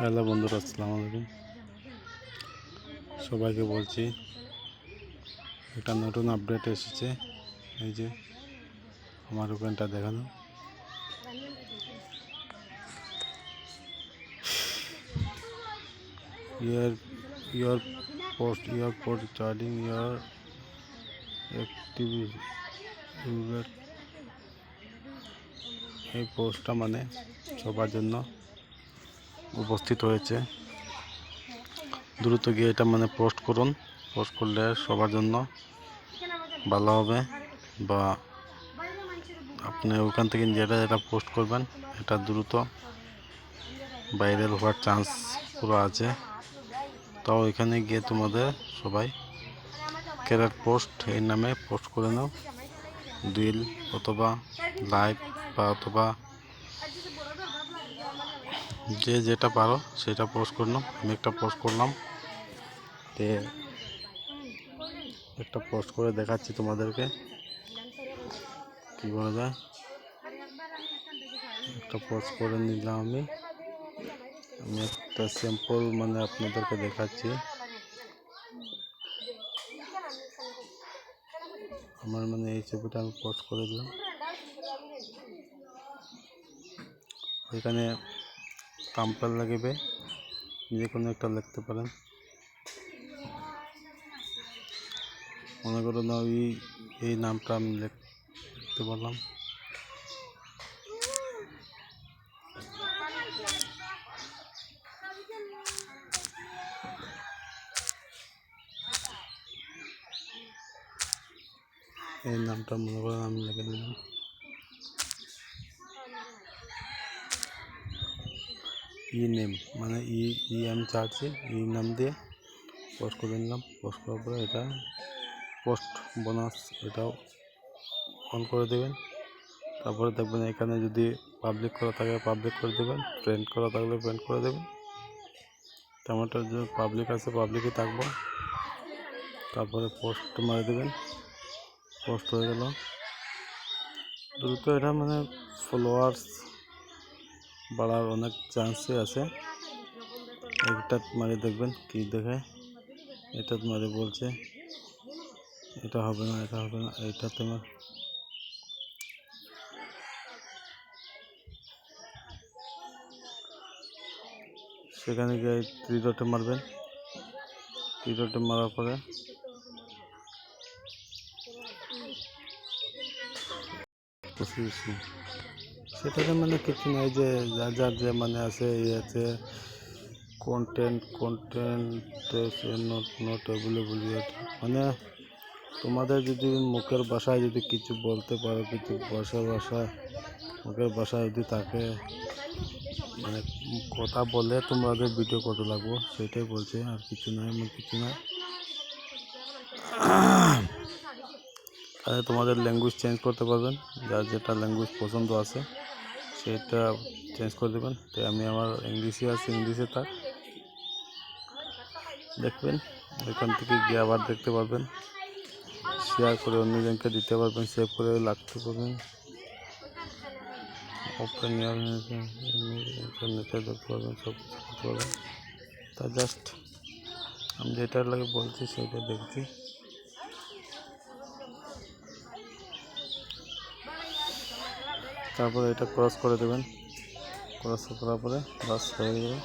Hello বন্ধুরা, আসসালামু আলাইকুম। সবাইকে বলছি একটা নতুন আপডেট এসেছে। এই যে আমার ওখানটা দেখানো, ইয়ার ইয়ার পোস্ট চার্জিং ইয়ার অ্যাক্টিভ। এই পোস্টটা মানে সবার জন্য উপস্থিত হয়েছে। দ্রুত গিয়ে এটা মানে পোস্ট করুন। পোস্ট করলে সবার জন্য ভালো হবে, বা আপনি ওখান থেকে যেটা পোস্ট করবেন এটা দ্রুত ভাইরাল হওয়ার চান্স পুরো আছে। তো এখানে গিয়ে তোমাদের সবাই ক্যারেট পোস্ট এই নামে পোস্ট করে নাও, রিল অথবা লাইভ বা অথবা যে যেটা পারো সেটা পোস্ট করে নাও। আমি একটা পোস্ট করলাম, তে একটা পোস্ট করে দেখাচ্ছি তোমাদেরকে কী বলা যায়। একটা পোস্ট করে নিলাম আমি একটা স্যাম্পল মানে আপনাদেরকে দেখাচ্ছি। আমার মানে এই ছবিটা আমি পোস্ট করে দিলাম। এখানে থাম্বনেল লাগবে, যে কোনো একটা লিখতে পারেন। মনে করো না এই নামটা আমি লিখতে পারলাম। এই নামটা মনে করেন আমি লিখে দিলাম। ই নেম মানে আমি চাচ্ছি এই নাম দিয়ে পোস্ট করে নিলাম। পোস্ট করার পরে এটা পোস্ট বোনাস এটাও অন করে দেবেন। তারপরে দেখবেন এখানে যদি পাবলিক করা থাকে পাবলিক করে দেবেন, ফ্রেন্ড করা থাকলে ফ্রেন্ড করে দেবেন। টমেটোর যে পাবলিক আছে পাবলিকই থাকবো। তারপরে পোস্ট মারে দেবেন, পোস্ট হয়ে গেল। দ্রুত এটা মানে ফলোয়ার্স বাড়ার অনেক চান্সই আছে। একটা মারে দেখবেন কি দেখে, এটা মারে বলছে এটা হবে না, এটা হবে না, এটা তোমার সেখানে গিয়ে 3 ডটে মারবেন। 3 ডটে মারার পরে সেটাতে মানে কিছু নাই, যে যার যে মানে আছে আছে কন্টেন্ট নট অ্যাভেলেবল ইয়েট। মানে তোমাদের যদি মুখের ভাষায় যদি কিছু বলতে পারো, কিছু মুখের ভাষায় যদি থাকে, মানে কথা বলে তোমাদের ভিডিও কত লাগবো সেটাই বলছে, আর কিছু নয়, এমন কিছু নয়। তাহলে তোমাদের ল্যাঙ্গুয়েজ চেঞ্জ করতে পারবেন, যার যেটা ল্যাঙ্গুয়েজ পছন্দ আছে সেটা চেঞ্জ করে দেবেন। তাই আমি আমার ইংলিশে আছে, ইংলিশে থাক দেখবেন। এখান থেকে গিয়ে আবার দেখতে পারবেন, শেয়ার করে অন্যজনকে দিতে পারবেন, সেভ করে রাখতে পারবেন। ওপেন ইন্টারনেটে দেখতে পারবেন, সব কিছু করতে পারবেন। তা জাস্ট আমি যেটার লাগে বলছি সেটা দেখছি। তারপরে এটা ক্রস করে দেবেন, ক্রস করার পরে বাস হয়ে যাবে।